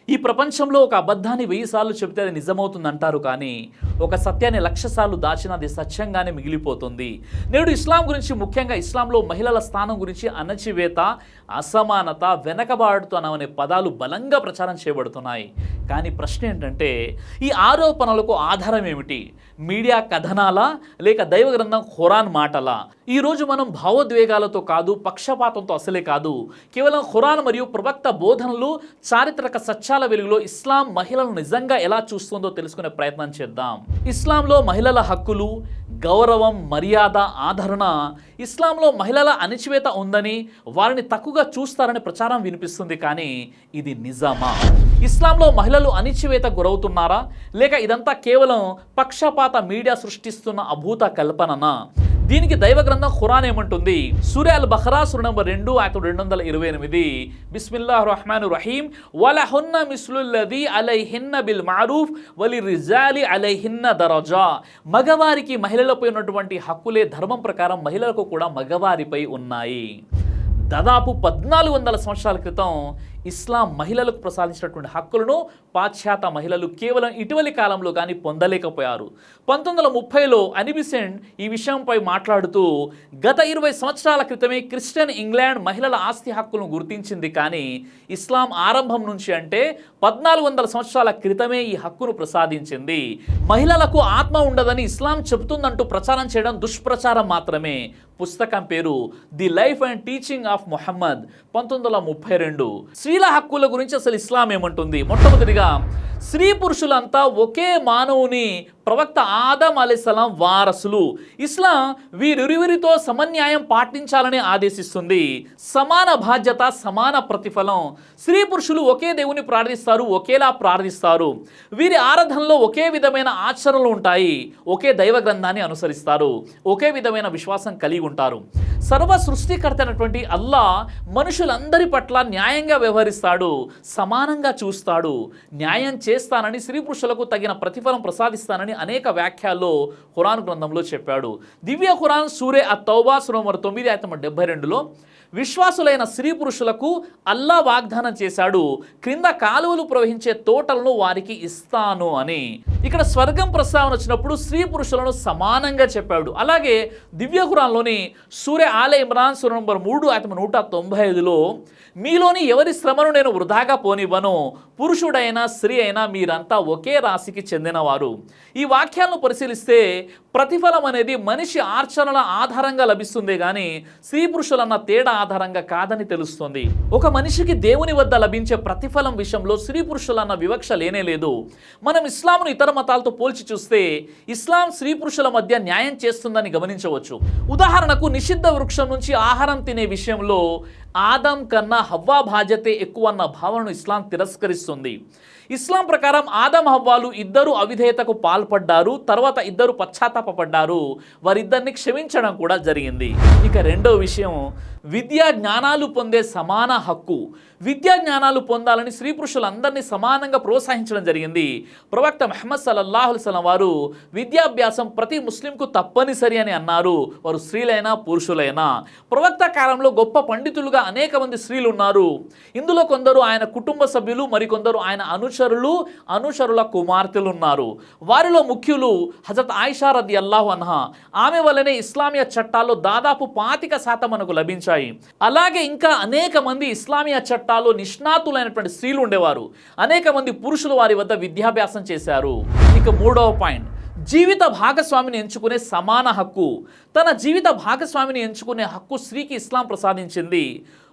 ఈ ప్రపంచంలో ఒక అబద్ధాన్ని 1000 సార్లు చెబితే అది నిజమవుతుందంటారు, కానీ ఒక సత్యాన్ని 1,00,000 సార్లు దాచినా అది సత్యంగానే మిగిలిపోతుంది. నేడు ఇస్లాం గురించి, ముఖ్యంగా ఇస్లాంలో మహిళల స్థానం గురించి అణచివేత, అసమానత, వెనకబాటుతనం అనే పదాలు బలంగా ప్రచారం చేయబడుతున్నాయి. కానీ ప్రశ్న ఏంటంటే, ఈ ఆరోపణలకు ఆధారం ఏమిటి? మీడియా కథనాలా, లేక దైవ గ్రంథం ఖురాన్ మాటలా? ఈరోజు మనం భావోద్వేగాలతో కాదు, పక్షపాతంతో అసలే కాదు, కేవలం ఖురాన్ మరియు ప్రవక్త బోధనలు, చారిత్రక సత్యాల వెలుగులో ఇస్లాం మహిళలను నిజంగా ఎలా చూస్తుందో తెలుసుకునే ప్రయత్నం చేద్దాం. ఇస్లాంలో మహిళల హక్కులు, గౌరవం, మర్యాద, ఆదరణ, ఇస్లాంలో మహిళల అణచివేత ఉందని, వారిని తక్కువగా చూస్తారని ప్రచారం వినిపిస్తుంది. కానీ ఇది నిజమా? ఇస్లాంలో మహిళలు అణచివేత గురవుతున్నారా, లేక ఇదంతా కేవలం పక్షపాత మీడియా సృష్టిస్తున్న అభూత కల్పననా? దీనికి దైవ గ్రంథం ఖురాన్ ఏమంటుంది? సూరా అల్ బఖరా సూరా నంబర్ 2 ఆయత 228. బిస్మిల్లాహిర్ రహ్మానిర్ రహీం. వలహున్న మిస్లుల్లది అలైహిన్న బిల్ మఅరూఫ్ వలిర్రిజాలి అలైహిన్న దరజా. మగవారికి మహిళలపై ఉన్నటువంటి హక్కులే ధర్మం ప్రకారం మహిళలకు కూడా మగవారిపై ఉన్నాయి. దాదాపు 1400 సంవత్సరాల క్రితం ఇస్లాం మహిళలకు ప్రసాదించినటువంటి హక్కులను పాశ్చాత్య మహిళలు కేవలం ఇటీవలి కాలంలో కానీ పొందలేకపోయారు. 1930లో అనిబిసెంట్ ఈ విషయంపై మాట్లాడుతూ, గత 20 సంవత్సరాల క్రితమే క్రిస్టియన్ ఇంగ్లాండ్ మహిళల ఆస్తి హక్కులను గుర్తించింది, కానీ ఇస్లాం ఆరంభం నుంచి అంటే 1400 సంవత్సరాల క్రితమే ఈ హక్కును ప్రసాదించింది. మహిళలకు ఆత్మ ఉండదని ఇస్లాం చెబుతుందంటూ ప్రచారం చేయడం దుష్ప్రచారం మాత్రమే. పుస్తకం పేరు the life and teaching of Muhammad, 1932. స్త్రీల హక్కుల గురించి అసలు ఇస్లాం ఏమంటుంది? మొట్టమొదటిగా, స్త్రీ పురుషులంతా ఒకే మానవుని ప్రవక్త ఆదం అలైహిస్సలాం వారసులు. ఇస్లాం వీరిరువురితో సమన్యాయం పాటించాలని ఆదేశిస్తుంది. సమాన బాధ్యత, సమాన ప్రతిఫలం. స్త్రీ పురుషులు ఒకే దేవుని ప్రార్థిస్తారు, ఒకేలా ప్రార్థిస్తారు. వీరి ఆరాధనలో ఒకే విధమైన ఆచరణలు ఉంటాయి, ఒకే దైవ గ్రంథాన్ని అనుసరిస్తారు, ఒకే విధమైన విశ్వాసం కలిగి ఉంటారు. సర్వ సృష్టికర్త అయినటువంటి అల్లా మనుషులందరి పట్ల న్యాయంగా వ్యవహరిస్తాడు, సమానంగా చూస్తాడు. న్యాయం చేస్తానని, స్త్రీ పురుషులకు తగిన ప్రతిఫలం ప్రసాదిస్తానని అనేక వ్యాఖ్యల్లో ఖురాన్ గ్రంథంలో చెప్పాడు. దివ్య ఖురాన్ సూరే అతౌబా సూరా నంబర్ 9 ఆయత 72లో విశ్వాసులైన స్త్రీ పురుషులకు అల్లా వాగ్దానం చేశాడు, క్రింద కాలువలు ప్రవహించే తోటలను వారికి ఇస్తాను అని. ఇక్కడ స్వర్గం ప్రస్తావన వచ్చినప్పుడు స్త్రీ పురుషులను సమానంగా చెప్పాడు. అలాగే దివ్య ఖురాన్లోని సూరే ఆలే ఇమ్రాన్ సూరా నంబర్ 3 ఆయత 195లో, మీలోని ఎవరి శ్రమను నేను వృధాగా పోనివ్వను, పురుషుడైనా స్త్రీ అయినా మీరంతా ఒకే రాశికి చెందినవారు. ఈ వాక్యాలను పరిశీలిస్తే ప్రతిఫలం అనేది మనిషి ఆచరణల ఆధారంగా లభిస్తుంది, కానీ స్త్రీ పురుషులన్న తేడా ఆధారంగా కాదని తెలుస్తుంది. ఒక మనిషికి దేవుని వద్ద లభించే ప్రతిఫలం విషయంలో స్త్రీ పురుషులన్న వివక్ష లేనే లేదు. మనం ఇస్లాంను ఇతర మతాలతో పోల్చి చూస్తే ఇస్లాం స్త్రీ పురుషుల మధ్య న్యాయం చేస్తుందని గమనించవచ్చు. ఉదాహరణకు, నిషిద్ధ వృక్షం నుంచి ఆహారం తినే విషయంలో ఆదం కన్నా హవ్వా బాధ్యతే ఎక్కువ అన్న భావనను ఇస్లాం తిరస్కరిస్తుంది. ఇస్లాం ప్రకారం ఆదం హవ్వాలు ఇద్దరు అవిధేయతకు పాల్పడ్డారు, తర్వాత ఇద్దరు పశ్చాత్తాపడ్డారు, వారిద్దరిని క్షమించడం కూడా జరిగింది. ఇక రెండో విషయం, విద్యా జ్ఞానాలు పొందే సమాన హక్కు. విద్యా జ్ఞానాలు పొందాలని స్త్రీ పురుషులందరినీ సమానంగా ప్రోత్సహించడం జరిగింది. ప్రవక్త ముహమ్మద్ సల్లల్లాహు అలైహి వసల్లం వారు విద్యాభ్యాసం ప్రతి ముస్లింకు తప్పనిసరి అని అన్నారు, వారు స్త్రీలైనా పురుషులైనా. ప్రవక్త కాలంలో గొప్ప పండితులుగా అనేక మంది స్త్రీలు ఉన్నారు. ఇందులో కొందరు ఆయన కుటుంబ సభ్యులు, మరికొందరు ఆయన అనుచరుల కుమార్తెలు ఉన్నారు. వారిలో ముఖ్యులు హజరత్ ఆయిషా రదియల్లాహు అన్హా. ఆమె వల్లనే ఇస్లామియా చట్టాల్లో దాదాపు 25% మనకు లభించాయి. అలాగే ఇంకా అనేక మంది ఇస్లామియా చట్టాల్లో నిష్ణాతులైనటువంటి స్త్రీలు ఉండేవారు. అనేక మంది పురుషులు వారి వద్ద విద్యాభ్యాసం చేశారు. ఇక మూడవ పాయింట్, జీవిత భాగస్వామిని ఎంచుకునే సమాన హక్కు. తన జీవిత భాగస్వామిని ఎంచుకునే హక్కు స్త్రీకి ఇస్లాం ప్రసాదించింది.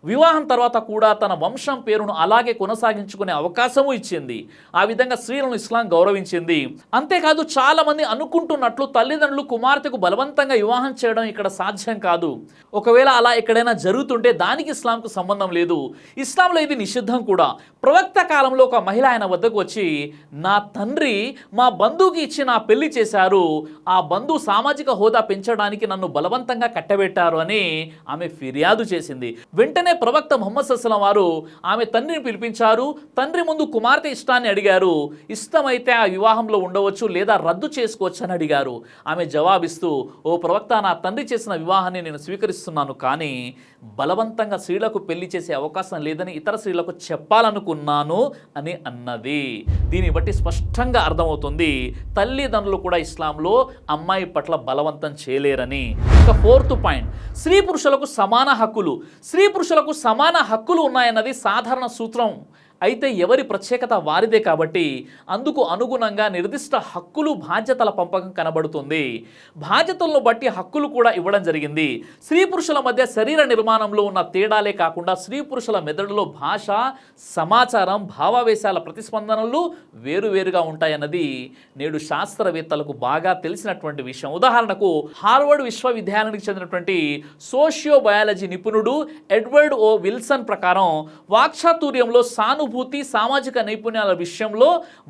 వివాహం తర్వాత కూడా తన వంశం పేరును అలాగే కొనసాగించుకునే అవకాశము ఇచ్చింది. ఆ విధంగా స్త్రీలను ఇస్లాం గౌరవించింది. అంతేకాదు, చాలా మంది అనుకుంటున్నట్లు తల్లిదండ్రులు కుమార్తెకు బలవంతంగా వివాహం చేయడం ఇక్కడ సాధ్యం కాదు. ఒకవేళ అలా ఎక్కడైనా జరుగుతుంటే దానికి ఇస్లాంకు సంబంధం లేదు. ఇస్లాంలో ఇది నిషిద్ధం కూడా. ప్రవక్త కాలంలో ఒక మహిళ ఆయన వద్దకు వచ్చి, నా తండ్రి మా బంధువుకి ఇచ్చి నా పెళ్లి చేశారు, ఆ బంధువు సామాజిక హోదా పెంచడానికి నన్ను బలవంతంగా కట్టబెట్టారు అని ఆమె ఫిర్యాదు చేసింది. వెంటనే ప్రవక్త ముహమ్మద్ సల్లల్లాహు అలైహి వసల్లం వారు ఆమె తండ్రిని పిలిపించారు. తండ్రి ముందు కుమార్తె ఇష్టాన్ని అడిగారు. ఇష్టమైతే ఆ వివాహంలో ఉండవచ్చు, లేదా రద్దు చేసుకోవచ్చు అని అడిగారు. ఆమె జవాబిస్తూ, ఓ ప్రవక్త, నా తండ్రి చేసిన వివాహాన్ని నేను స్వీకరిస్తున్నాను, కానీ బలవంతంగా స్త్రీలకు పెళ్లి చేసే అవకాశం లేదని ఇతర స్త్రీలకు చెప్పాలనుకున్నాను అని అన్నది. దీన్ని బట్టి స్పష్టంగా అర్థమవుతుంది తల్లిదండ్రులు కూడా ఇస్లాంలో అమ్మాయి పట్ల బలవంతం చేయలేరని. ఇక 4th పాయింట్, స్త్రీ పురుషులకు సమాన హక్కులు. స్త్రీ పురుషులకు సమాన హక్కులు ఉన్నాయన్నది సాధారణ సూత్రం. అయితే ఎవరి ప్రత్యేకత వారిదే కాబట్టి అందుకు అనుగుణంగా నిర్దిష్ట హక్కులు బాధ్యతల పంపకం కనబడుతుంది. బాధ్యతలను బట్టి హక్కులు కూడా ఇవ్వడం జరిగింది. స్త్రీ పురుషుల మధ్య శరీర నిర్మాణంలో ఉన్న తేడాలే కాకుండా స్త్రీ పురుషుల మెదడులో భాష, సమాచారం, భావావేశాల ప్రతిస్పందనలు వేరువేరుగా ఉంటాయన్నది నేడు శాస్త్రవేత్తలకు బాగా తెలిసినటువంటి విషయం. ఉదాహరణకు హార్వర్డ్ విశ్వవిద్యాలయానికి చెందినటువంటి సోషియోబయాలజీ నిపుణుడు ఎడ్వర్డ్ ఓ విల్సన్ ప్రకారం వాక్చాతుర్యంలో సానుభూతి, సామాజిక నైపుణ్యాల విషయంలో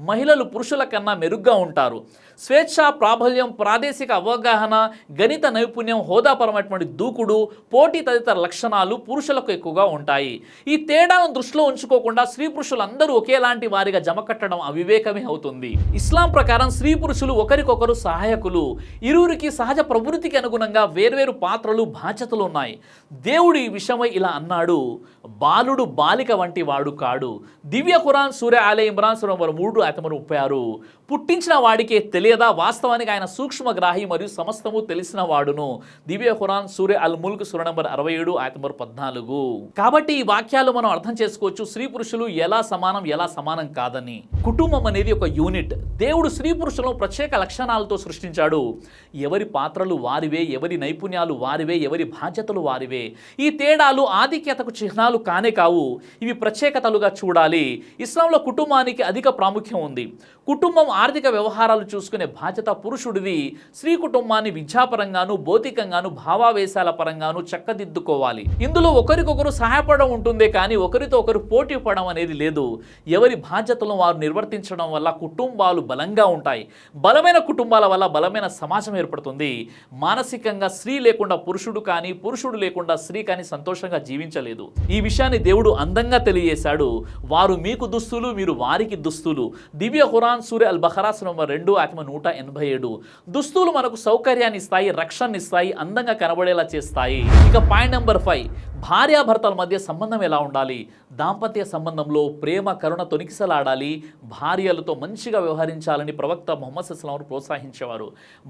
మహిళలు పురుషుల కన్నా మెరుగ్గా ఉంటారు. స్వేచ్ఛ, ప్రాబల్యం, ప్రాదేశిక అవగాహన, గణిత నైపుణ్యం, హోదాపరమైనటువంటి దూకుడు, పోటీ తదితర లక్షణాలు పురుషులకు ఎక్కువగా ఉంటాయి. ఈ తేడాను దృష్టిలో ఉంచుకోకుండా స్త్రీ పురుషులందరూ ఒకేలాంటి వారిగా జమకట్టడం అవివేకమే అవుతుంది. ఇస్లాం ప్రకారం స్త్రీ పురుషులు ఒకరికొకరు సహాయకులు. ఇరువురికి సహజ ప్రవృత్తికి అనుగుణంగా వేర్వేరు పాత్రలు, బాధ్యతలు ఉన్నాయి. దేవుడు ఈ విషయమై ఇలా అన్నాడు, బాలుడు బాలిక వంటి వాడు కాడు. దివ్య ఖురాన్ సూర ఆలే ఇమ్రాన్ సూర నంబర్ 3:36. పుట్టించిన వాడికే తెలియదా, వాస్తవానికి ఆయన సూక్ష్మగ్రాహి మరియు సమస్తము తెలిసిన వాడును. దివ్య ఖురాన్ సూర అల్ ముల్క్ సూర నంబర్ 67:14. కాబట్టి ఈ వాక్యాలు మనం అర్థం చేసుకోవచ్చు స్త్రీ పురుషులు ఎలా సమానం, ఎలా సమానం కాదని. కుటుంబం అనేది ఒక యూనిట్. దేవుడు స్త్రీ పురుషులను ప్రత్యేక లక్షణాలతో సృష్టించాడు. ఎవరి పాత్రలు వారివే, ఎవరి నైపుణ్యాలు వారివే, ఎవరి బాధ్యతలు వారివే. ఈ తేడాలు ఆధిక్యతకు చిహ్నాలు కానే కావు, ఇవి ప్రత్యేకతలుగా చూడాలి. ఇస్లాంలో కుటుంబానికి అధిక ప్రాముఖ్యం ఉంది. కుటుంబం ఆర్థిక వ్యవహారాలు చూసుకునే బాధ్యత పురుషుడిది. స్త్రీ కుటుంబాన్ని విద్యాపరంగాను, భౌతికంగాను, భావావేశాల పరంగాను చక్కదిద్దుకోవాలి. ఇందులో ఒకరికొకరు సహాయపడడం ఉంటుందే కానీ ఒకరితో ఒకరు పోటీ పడడం అనేది లేదు. ఎవరి బాధ్యతలను వారు నిర్వర్తించడం వల్ల కుటుంబాలు బలంగా ఉంటాయి. బలమైన కుటుంబాల వల్ల బలమైన సమాజం ఏర్పడుతుంది. మానసికంగా స్త్రీ లేకుండా పురుషుడు కానీ, పురుషుడు లేకుండా స్త్రీ కానీ సంతోషంగా జీవించలేదు. ఈ విషయాన్ని దేవుడు అందంగా తెలియజేశాడు. వారు మీకు దుస్తులు, మీరు వారికి దుస్తులు. దివ్య ఖురాన్ సూర అల్ బఖరా నంబర్ 2:187. దుస్తులు మనకు సౌకర్యాన్ని ఇస్తాయి, రక్షణ ఇస్తాయి, అందంగా కనబడేలా చేస్తాయి. ఇక పాయింట్ నెంబర్ 5, భార్యాభర్తల మధ్య సంబంధం ఎలా ఉండాలి. దాంపత్య సంబంధంలో ప్రేమ, కరుణ తొనికిసలాడాలి. భార్యలతో మంచిగా వ్యవహరించాలని ప్రవక్త ముహమ్మద్ సల్లల్లాహు అలైహి వసల్లం ప్రోత్సహించేవారు.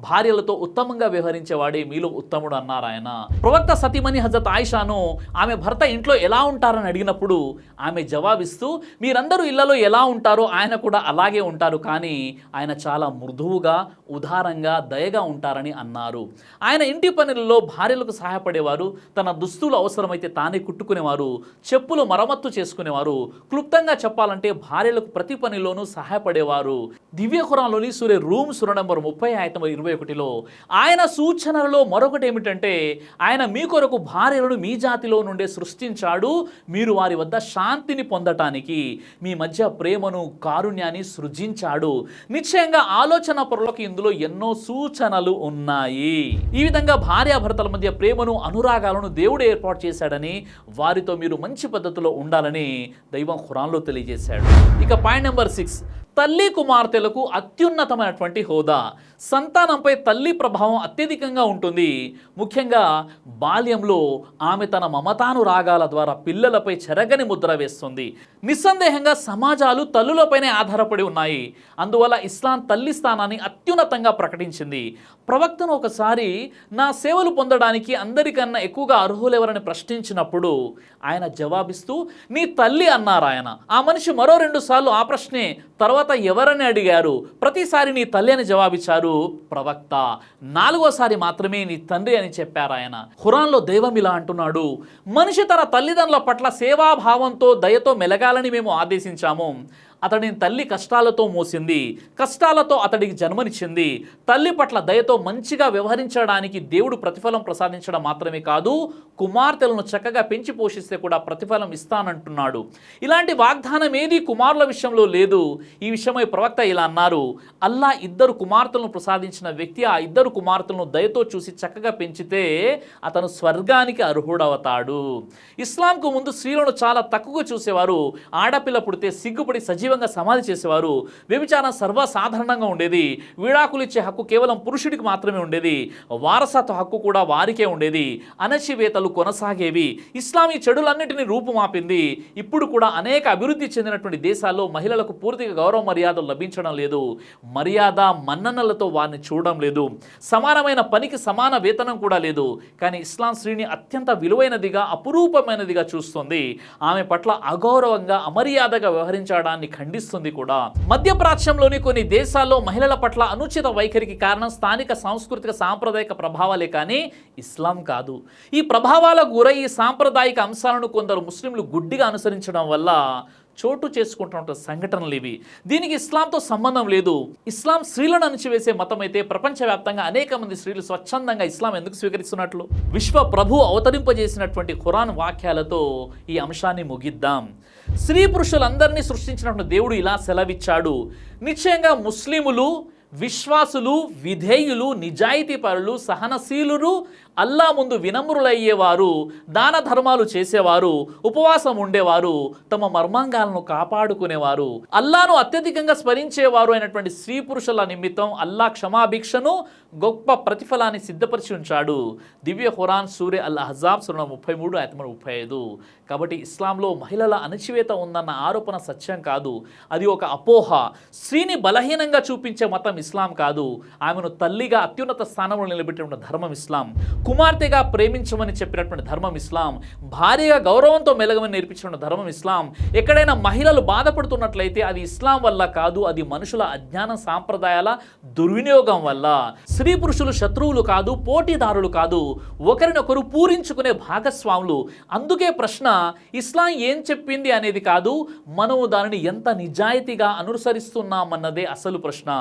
భార్యలతో ఉత్తమంగా వ్యవహరించేవాడే మీలో ఉత్తముడు అన్నారు ఆయన. ప్రవక్త సతీమణి హజరత్ ఆయిషాను ఆమె భర్త ఇంట్లో ఎలా ఉంటారని అడిగినప్పుడు ఆమె జవాబిస్తూ, మీరందరూ ఇళ్లలో ఎలా ఉంటారో ఆయన కూడా అలాగే ఉంటారు, కానీ ఆయన చాలా మృదువుగా, ఉదారంగా, దయగా ఉంటారని అన్నారు. ఆయన ఇంటి పనులలో భార్యలకు సహాయపడేవారు. తన దుస్తులు అవసరమైతే తానే కుట్టుకునేవారు. చెప్పులు మరమ్మత్తు చేసుకునేవారు. క్లుప్తంగా చెప్పాలంటే భార్యలకు ప్రతి పనిలోనూ సహాయపడేవారు. దివ్య ఖురాన్లోని సూర రూమ్ సూర నంబర్ 30:21లో ఆయన సూచనలలో మరొకటి ఏమిటంటే, ఆయన మీ కొరకు భార్యలను మీ జాతిలో నుండే సృష్టించాడు. మీరు వారి వద్ద శాంతిని పొందటానికి మీ మధ్య ప్రేమను, కారుణ్యాన్ని సృజించాడు. నిశ్చయంగా ఆలోచన పరులకు ఇందులో ఎన్నో సూచనలు ఉన్నాయి. ఈ విధంగా భార్యాభర్తల మధ్య ప్రేమను, అనురాగాలను దేవుడు ఏర్పాటు చేశాడని, వారితో మీరు మంచి పద్ధతిలో ఉండాలని దైవం ఖురాన్లో తెలియజేశాడు. ఇక పాయింట్ నెంబర్ 6, తల్లి కుమార్తెలకు అత్యున్నతమైనటువంటి హోదా. సంతానంపై తల్లి ప్రభావం అత్యధికంగా ఉంటుంది. ముఖ్యంగా బాల్యంలో ఆమె తన మమతానురాగాల ద్వారా పిల్లలపై చెరగని ముద్ర వేస్తుంది. నిస్సందేహంగా సమాజాలు తల్లులపైనే ఆధారపడి ఉన్నాయి. అందువల్ల ఇస్లాం తల్లి స్థానాన్ని అత్యున్నతంగా ప్రకటించింది. ప్రవక్తను ఒకసారి నా సేవలు పొందడానికి అందరికన్నా ఎక్కువగా అర్హులెవరని ప్రశ్నించినప్పుడు ఆయన జవాబిస్తూ నీ తల్లి అన్నారు ఆయన. ఆ మనిషి మరో 2 సార్లు ఆ ప్రశ్నే, తర్వాత ఎవరని అడిగారు. ప్రతిసారి నీ తల్లి అని జవాబిచ్చారు ప్రవక్త. 4వసారి మాత్రమే నీ తండ్రి అని చెప్పారు ఆయన. ఖురాన్లో దైవం ఇలా అంటున్నాడు, మనిషి తన తల్లిదండ్రుల పట్ల సేవాభావంతో, దయతో మెలగాలని మేము ఆదేశించాము. అతడిని తల్లి కష్టాలతో మోసింది, కష్టాలతో అతడికి జన్మనిచ్చింది. తల్లి పట్ల దయతో మంచిగా వ్యవహరించడానికి దేవుడు ప్రతిఫలం ప్రసాదించడం మాత్రమే కాదు, కుమార్తెలను చక్కగా పెంచి పోషిస్తే కూడా ప్రతిఫలం ఇస్తానంటున్నాడు. ఇలాంటి వాగ్దానం ఏది కుమారుల విషయంలో లేదు. ఈ విషయమై ప్రవక్త ఇలా అన్నారు, అల్లా 2 కుమార్తెలను ప్రసాదించిన వ్యక్తి ఆ 2 కుమార్తెలను దయతో చూసి చక్కగా పెంచితే అతను స్వర్గానికి అర్హుడవుతాడు. ఇస్లాంకు ముందు స్త్రీలను చాలా తక్కువగా చూసేవారు. ఆడపిల్ల పుడితే సిగ్గుపడి సజీవ సజీవంగా సమాధి చేసేవారు. వ్యభిచారం సర్వసాధారణంగా ఉండేది. విడాకులు ఇచ్చే హక్కు కేవలం పురుషుడికి మాత్రమే ఉండేది. వారసత్వ హక్కు కూడా వారికే ఉండేది. అణచివేతలు కొనసాగేవి. ఇస్లాం ఈ చెడులన్నిటినీ రూపుమాపింది. ఇప్పుడు కూడా అనేక అభివృద్ధి చెందినటువంటి దేశాల్లో మహిళలకు పూర్తిగా గౌరవ మర్యాదలు లభించడం లేదు. మర్యాద మన్ననలతో వారిని చూడడం లేదు. సమానమైన పనికి సమాన వేతనం కూడా లేదు. కానీ ఇస్లాం స్త్రీని అత్యంత విలువైనదిగా, అపురూపమైనదిగా చూస్తుంది. ఆమె పట్ల అగౌరవంగా, అమర్యాదగా వ్యవహరించడాన్ని ఖండిస్తుంది కూడా. మధ్యప్రాచ్యంలోని కొన్ని దేశాల్లో మహిళల పట్ల అనుచిత వైఖరికి కారణం స్థానిక సాంస్కృతిక సాంప్రదాయిక ప్రభావాలే కానీ ఇస్లాం కాదు. ఈ ప్రభావాలకు గురై ఈ సాంప్రదాయిక అంశాలను కొందరు ముస్లింలు గుడ్డిగా అనుసరించడం వల్ల చోటు చేసుకుంటున్న సంఘటనలు ఇవి. దీనికి ఇస్లాంతో సంబంధం లేదు. ఇస్లాం స్త్రీలను అణచివేసే మతం అయితే ప్రపంచవ్యాప్తంగా అనేక మంది స్త్రీలు స్వచ్ఛందంగా ఇస్లాం ఎందుకు స్వీకరిస్తున్నట్లు విశ్వ ప్రభు అవతరింపజేసినటువంటి ఖురాన్ వాక్యాలతో ఈ అంశాన్ని ముగిద్దాం. స్త్రీ పురుషులందరినీ సృష్టించినటువంటి దేవుడు ఇలా సెలవిచ్చాడు: నిశ్చయంగా ముస్లిములు, విశ్వాసులు, విధేయులు, నిజాయితీపరులు, సహనశీలురు, అల్లా ముందు వినమ్రులయ్యేవారు, దాన ధర్మాలు చేసేవారు, ఉపవాసం ఉండేవారు, తమ మర్మాంగాలను కాపాడుకునేవారు, అల్లాను అత్యధికంగా స్మరించేవారు అయినటువంటి స్త్రీ పురుషుల నిమిత్తం అల్లా క్షమాభిక్షను, గొప్ప ప్రతిఫలాన్ని సిద్ధపరిచి ఉంచాడు. దివ్య ఖురాన్ సూరే అల్ అహ్జాబ్ సూరా 33 ఆయత 35. కాబట్టి ఇస్లాంలో మహిళల అణచివేత ఉందన్న ఆరోపణ సత్యం కాదు. అది ఒక అపోహ. స్త్రీని బలహీనంగా చూపించే మతం ఇస్లాం కాదు. ఆమెను తల్లిగా అత్యున్నత స్థానంలో నిలబెట్టిన ధర్మం ఇస్లాం. కుమార్తెగా ప్రేమించమని చెప్పినటువంటి ధర్మం ఇస్లాం. భార్యగా గౌరవంతో మెలగమని నేర్పించిన ధర్మం ఇస్లాం. ఎక్కడైనా మహిళలు బాధపడుతున్నట్లయితే అది ఇస్లాం వల్ల కాదు, అది మనుషుల అజ్ఞాన సాంప్రదాయాల దుర్వినియోగం వల్ల. స్త్రీ పురుషులు శత్రువులు కాదు, పోటీదారులు కాదు, ఒకరినొకరు పూరించుకునే భాగస్వాములు. అందుకే ప్రశ్న ఇస్లాం ఏం చెప్పింది అనేది కాదు, మనము దానిని ఎంత నిజాయితీగా అనుసరిస్తున్నామన్నదే అసలు ప్రశ్న.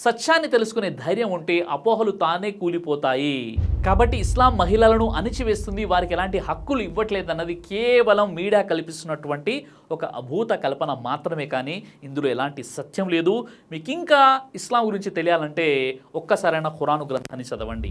సత్యాన్ని తెలుసుకునే ధైర్యం ఉంటే అపోహలు తానే కూలిపోతాయి. కాబట్టి ఇస్లాం మహిళలను అణిచివేస్తుంది, వారికి ఎలాంటి హక్కులు ఇవ్వట్లేదన్నది కేవలం మీడియా కల్పిస్తున్నటువంటి ఒక అభూత కల్పన మాత్రమే, కానీ ఇందులో ఎలాంటి సత్యం లేదు. మీకు ఇంకా ఇస్లాం గురించి తెలియాలంటే ఒక్కసారైనా ఖురాను గ్రంథాన్ని చదవండి.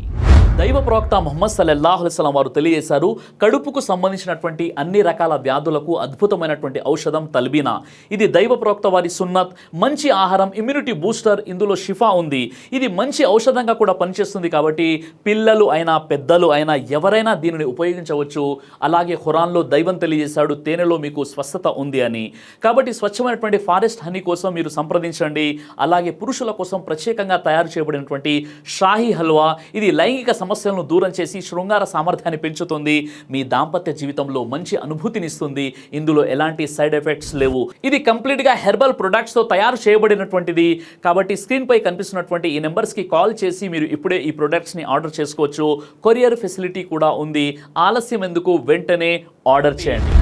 దైవ ప్రవక్త ముహమ్మద్ సల్లల్లాహు అలైహి వసల్లం వారు తెలియజేశారు, కడుపుకు సంబంధించినటువంటి అన్ని రకాల వ్యాధులకు అద్భుతమైనటువంటి ఔషధం తల్బీనా. ఇది దైవ ప్రవక్త వారి సున్నత్. మంచి ఆహారం, ఇమ్యూనిటీ బూస్టర్, ఇందులో షిఫా ఉంది. ఇది మంచి ఔషధంగా కూడా పనిచేస్తుంది. కాబట్టి పిల్లలు అయినా పెద్దలు అయినా ఎవరైనా దీనిని ఉపయోగించవచ్చు. అలాగే ఖురాన్లో దైవం తెలియజేశాడు, తేనెలో మీకు స్వస్థత ఉంది అని. కాబట్టి స్వచ్ఛమైనటువంటి ఫారెస్ట్ హనీ కోసం మీరు సంప్రదించండి. అలాగే పురుషుల కోసం ప్రత్యేకంగా తయారు చేయబడినటువంటి షాహీ హల్వా, ఇది లైంగిక సమస్యలను దూరం చేసి శృంగార సామర్థ్యాన్ని పెంచుతుంది. మీ దాంపత్య జీవితంలో మంచి అనుభూతినిస్తుంది. ఇందులో ఎలాంటి సైడ్ ఎఫెక్ట్స్ లేవు. ఇది కంప్లీట్గా హెర్బల్ ప్రొడక్ట్స్తో తయారు చేయబడినటువంటిది. కాబట్టి స్క్రీన్పై కనిపిస్తున్నటువంటి ఈ నెంబర్స్కి కాల్ చేసి మీరు ఇప్పుడే ఈ ప్రొడక్ట్స్ని ఆర్డర్ చేసుకోవచ్చు. కొరియర్ ఫెసిలిటీ కూడా ఉంది. ఆలస్యం ఎందుకు, వెంటనే ఆర్డర్ చేయండి.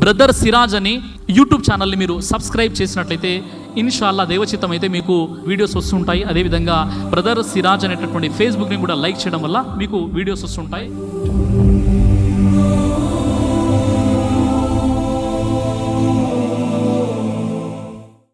బ్రదర్ సిరాజ్ అని యూట్యూబ్ ఛానల్ని మీరు సబ్స్క్రైబ్ చేసినట్లయితే ఇన్షాల్లా దైవచిత్తం అయితే మీకు వీడియోస్ వస్తుంటాయి. అదేవిధంగా బ్రదర్ సిరాజ్ అనేటటువంటి ఫేస్బుక్ని కూడా లైక్ చేయడం వల్ల మీకు వీడియోస్ వస్తుంటాయి.